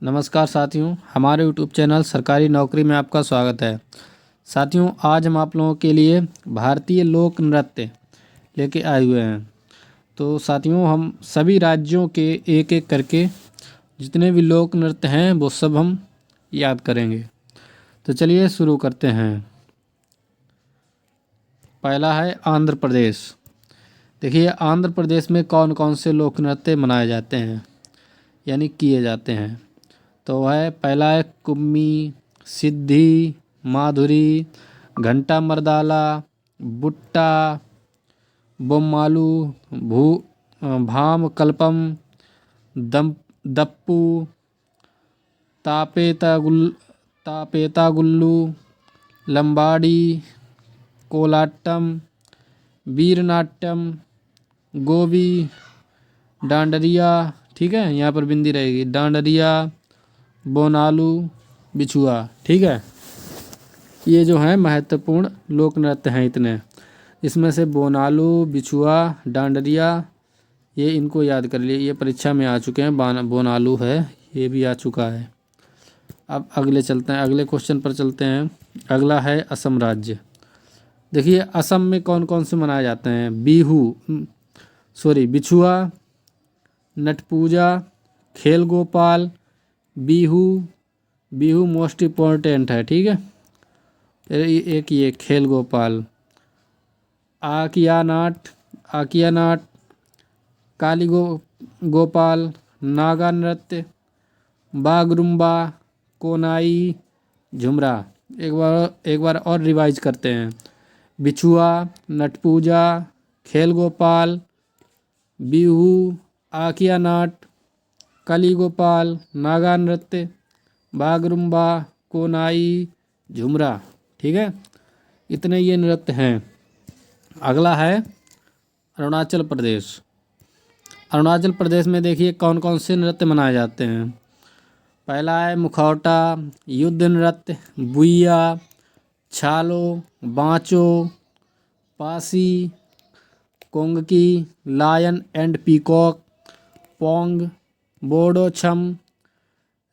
नमस्कार साथियों, हमारे यूट्यूब चैनल सरकारी नौकरी में आपका स्वागत है। साथियों, आज हम आप लोगों के लिए भारतीय लोक नृत्य लेके आए हुए हैं। तो साथियों, हम सभी राज्यों के एक एक करके जितने भी लोक नृत्य हैं वो सब हम याद करेंगे। तो चलिए शुरू करते हैं। पहला है आंध्र प्रदेश। देखिए, आंध्र प्रदेश में कौन कौन से लोक नृत्य मनाए जाते हैं यानी किए जाते हैं। तो है पहला है कुम्मी, सिद्धि, माधुरी, घंटा मर्दाला, बुट्टा, बोम्मालू, भू भाम कल्पम, दम दप्पू, तापेतागुल तापेतागुल्लू, लंबाड़ी, कोलाट्टम, वीरनाट्यम, गोबी, डांडरिया। ठीक है, यहाँ पर बिंदी रहेगी। डांडरिया, बोनालू, बिछुआ। ठीक है, ये जो हैं महत्वपूर्ण लोक नृत्य हैं इतने। इसमें से बोनालू, बिछुआ, डांडरिया, ये इनको याद कर लिए, ये परीक्षा में आ चुके हैं। बोनालू है, ये भी आ चुका है। अब अगले चलते हैं, अगले क्वेश्चन पर चलते हैं। अगला है असम राज्य। देखिए, असम में कौन कौन से मनाए जाते हैं। बिछुआ, नटपूजा, खेल गोपाल, बिहू। बिहू मोस्ट इम्पोर्टेंट है। ठीक है, एक ये खेल गोपाल, आकिया नाट, काली गोपाल, नागा नृत्य, बागरुम्बा, कोनाई, झुमरा। एक बार और रिवाइज करते हैं। बिछुआ, नटपूजा, खेल गोपाल, बिहू, आकिया नाट, काली गोपाल, नागा नृत्य, बागरुम्बा, कोनाई, झुमरा। ठीक है, इतने ये नृत्य हैं। अगला है अरुणाचल प्रदेश। अरुणाचल प्रदेश में देखिए कौन कौन से नृत्य मनाए जाते हैं। पहला है मुखौटा, युद्ध नृत्य, Buiya, Chalo, Bancho, Pasi, Kongki, lion and peacock, Pong, Bodo Chham,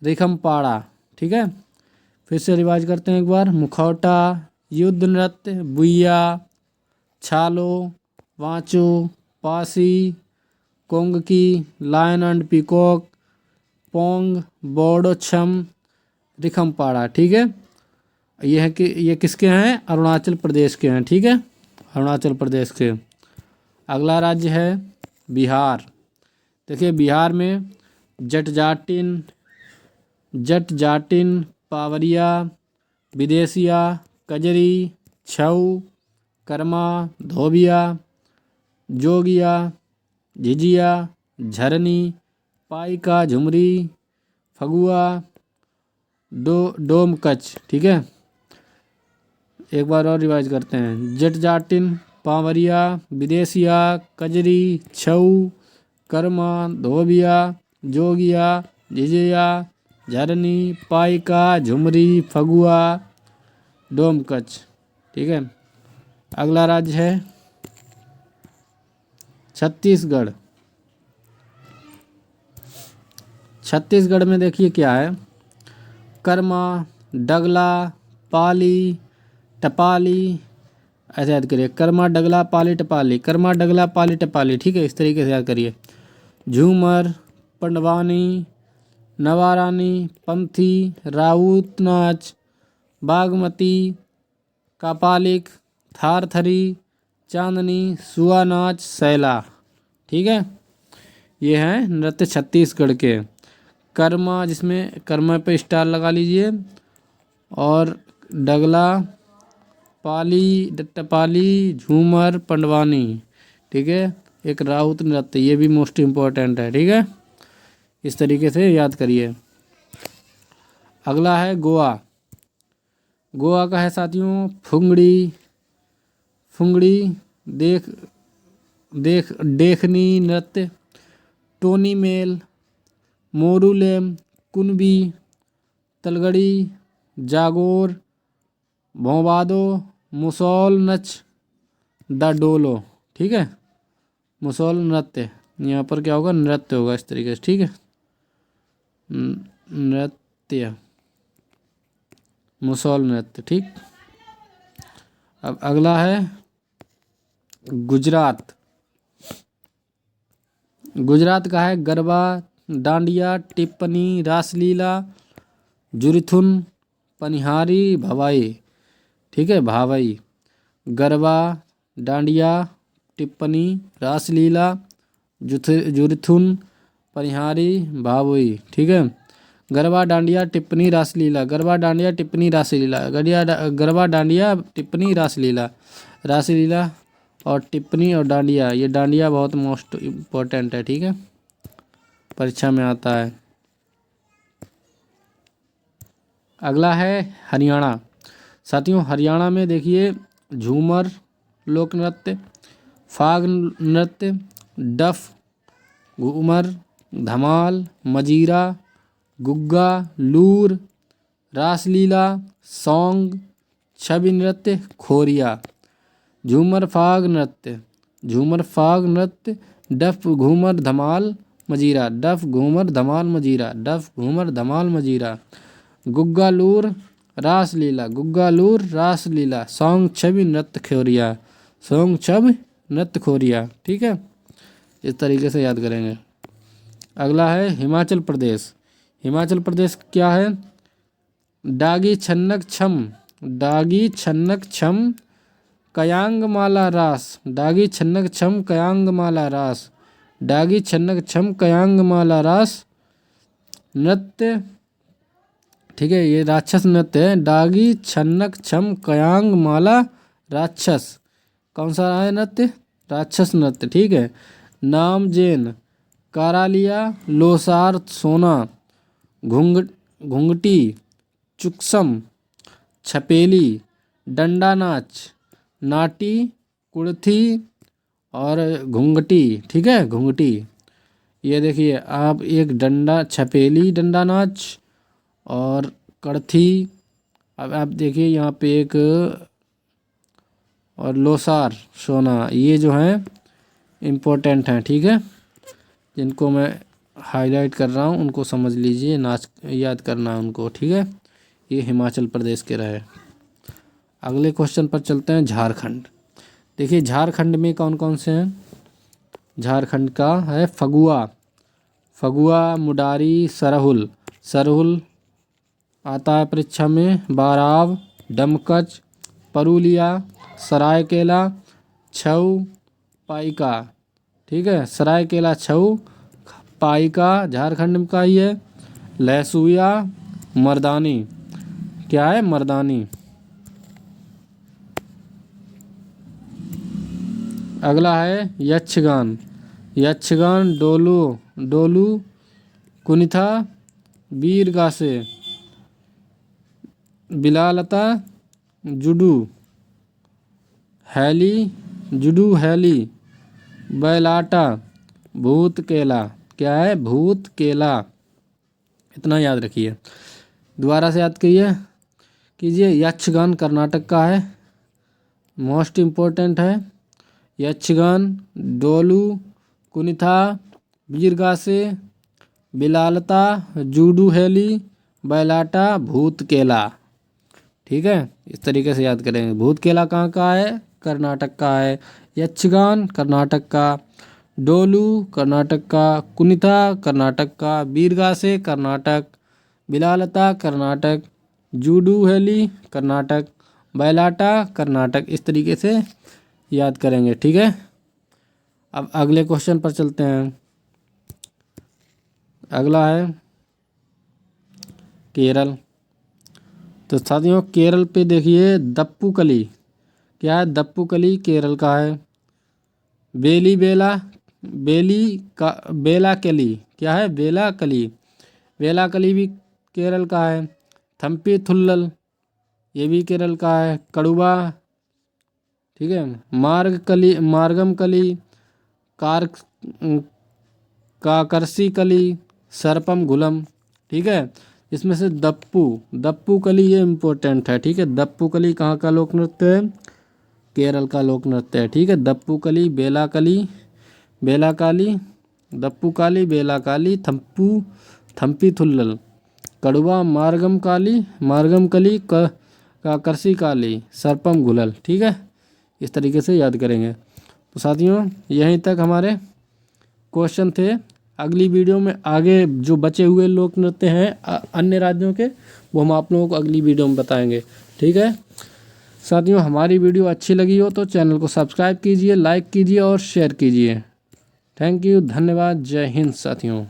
Rikhampada. ठीक है, फिर से रिवाइज करते हैं एक बार। मुखौटा, युद्ध नृत्य, Buiya, Chalo, Wancho, Pasi, Kongki, lion and peacock, Pong, Bodo Chham, Rikhampada. ठीक है, ये है कि ये किसके हैं, अरुणाचल प्रदेश के हैं। ठीक है, अरुणाचल प्रदेश के। अगला राज्य है बिहार। देखिए, बिहार में जट जाटिन, पावरिया, विदेशिया, कजरी, छऊ, कर्मा, धोबिया, जोगिया, झिझिया, झरनी, पाइका, झुमरी, फगुआ, डोमकच। ठीक है, एक बार और रिवाइज करते हैं। जट जाटिन, पावरिया, विदेशिया, कजरी, छऊ, कर्मा, धोबिया, जोगिया, झिझिया, झरनी, पाइका, झुमरी, फगुआ, डोमकच। ठीक है, अगला राज्य है छत्तीसगढ़। छत्तीसगढ़ में देखिए क्या है। कर्मा, डगला, पाली, टपाली। ऐसे याद करिए, कर्मा, डगला, पाली, टपाली, कर्मा, डगला, पाली, टपाली। ठीक है, इस तरीके से याद करिए। झूमर, पंडवानी, नवारानी, पंथी, राउत नाच, बागमती, कापालिक, थारथरी, चांदनी, सुआ नाच, सैला। ठीक है, ये हैं नृत्य छत्तीसगढ़ के। कर्मा, जिसमें कर्मा पे स्टार लगा लीजिए, और डगला, पाली, टपाली, झूमर, पंडवानी। ठीक है, एक राउत नृत्य, ये भी मोस्ट इम्पोर्टेंट है। ठीक है, इस तरीके से याद करिए। अगला है गोवा। गोवा का है साथियों फुंगड़ी, देख देख देखनी नृत्य, टोनी मेल, मोरूलेम, कुनबी, तलगड़ी, जागोर, भोंबादो, मुसौल नच, द डोलो। ठीक है, मुसौल नृत्य, यहाँ पर क्या होगा, नृत्य होगा इस तरीके से। ठीक है, नृत्य, मुसौल नृत्य। ठीक, अब अगला है गुजरात। गुजरात का है गरबा, डांडिया, टिप्पणी, रासलीला, जुरिथुन, पनिहारी, भवाई। ठीक है, भावई। गरबा, डांडिया, टिप्पणी, रासलीला, जुरिथुन, पनिहारी, भावई। ठीक है, गरबा, डांडिया, टिप्पणी, रासलीला, गरबा, डांडिया, टिप्पणी, रासलीला, गरबा, डांडिया, टिप्पणी, रासलीला। रासलीला और टिप्पणी और डांडिया, ये डांडिया बहुत मोस्ट इम्पोर्टेंट है। ठीक है, परीक्षा में आता है। अगला है हरियाणा। साथियों, हरियाणा में देखिए झूमर लोक नृत्य, फाग नृत्य, डफ, घूमर, धमाल, मजीरा, गुग्गा, लूर, रासलीला, सौंग, छवि नृत्य, खोरिया। झूमर फाग नृत्य, झूमर फाग नृत्य, डफ घूमर धमाल मजीरा, डफ घूमर धमाल मजीरा, डफ घूमर धमाल मजीरा। गुग्गा लूर, रासलीला, गुग्गा लूर, रासलीला, सौंग छवि नृत्य खोरिया, सौंग छवि नृत्य खोरिया। ठीक है, इस तरीके से याद करेंगे। अगला है हिमाचल प्रदेश। हिमाचल प्रदेश क्या है? डागी छन्नक छम, डागी छन्नक छम, कयांग माला रास, डागी छन्नक छम, कयांग माला रास, डागी छन्नक छम, कयांग माला रास नृत्य। ठीक है, ये राक्षस नृत्य है। डागी छन्नक छम, कयांग माला राक्षस, कौन सा है नृत्य? राक्षस नृत्य। ठीक है, नामजेन, कारालिया, लोसार सोना, घुंगटी, चुक्सम, छपेली, डंडा नाच, नाटी, कुड़थी और घुंगटी। ठीक है, घुंगटी। ये देखिए आप, एक डंडा, छपेली डंडा नाच और कड़थी। अब आप देखिए यहाँ पे एक और लोसार सोना, ये जो है इम्पोर्टेंट हैं। ठीक है, जिनको मैं हाईलाइट कर रहा हूँ उनको समझ लीजिए, नाच याद करना है उनको। ठीक है, ये हिमाचल प्रदेश के रहे। अगले क्वेश्चन पर चलते हैं, झारखंड। देखिए झारखंड में कौन कौन से हैं? झारखंड का है फगुआ, फगुआ, मुडारी, सरहुल, सरहुल आता है परीक्षा में, बाराव, डमकच, परुलिया, सरायकेला, छऊ, पाइका। ठीक है, सरायकेला, छऊ, पाइका झारखंड का ही है। लहसुया, मर्दानी, क्या है? मर्दानी। अगला है यक्षगान। यक्षगान डोलू, डोलू, कुनिथा, वीरगासे, बिलालता, जुडू, हैली, जुडू हैली, बैलाटा, भूत केला। क्या है? भूत केला। इतना याद रखिए, दोबारा से याद कीजिए। यक्षगान कर्नाटक का है, मोस्ट इम्पोर्टेंट है। यक्षगान डोलू, कुनिथा, वीरगासे, बिलालता, जूडू हैली, बैलाटा, भूत केला। ठीक है, इस तरीके से याद करेंगे। भूत केला कहाँ का है? कर्नाटक का है। यक्षगान कर्नाटक का, डोलू कर्नाटक का, कुनिथा कर्नाटक का, वीरगासे कर्नाटक, बिलालता कर्नाटक, जूडू हैली कर्नाटक, बैलाटा कर्नाटक। इस तरीके से याद करेंगे। ठीक है, अब अगले क्वेश्चन पर चलते हैं। अगला है केरल। तो साथियों केरल पे देखिए दप्पू कली। क्या है? दप्पू कली केरल का है। बेली बेला, बेली का, बेला कली। क्या है? बेला कली, बेला कली भी केरल का है। थम्पी थुल्लल, ये भी केरल का है। कड़ुबा, ठीक है। मार्ग कली, मार्गम कली, कार, काकरसी कली, सरपम घुलम। ठीक है, इसमें से दप्पू, दप्पू कली ये इम्पोर्टेंट है। ठीक है, दप्पू कली कहाँ का लोक नृत्य है? केरल का लोक नृत्य है। ठीक है, दप्पू कली, बेला कली, बेला काली, दप्पू काली, बेला काली, थम्पू, थम्पी थुल्लल, कड़वा मार्गम काली, मार्गम कली, काकरसी काली, सर्पम घुलल। ठीक है, इस तरीके से याद करेंगे। तो साथियों यहीं तक हमारे क्वेश्चन थे। अगली वीडियो में आगे जो बचे हुए लोक नृत्य हैं अन्य राज्यों के, वो हम आप लोगों को अगली वीडियो में बताएंगे। ठीक है साथियों, हमारी वीडियो अच्छी लगी हो तो चैनल को सब्सक्राइब कीजिए, लाइक कीजिए और शेयर कीजिए। थैंक यू, धन्यवाद, जय हिंद साथियों।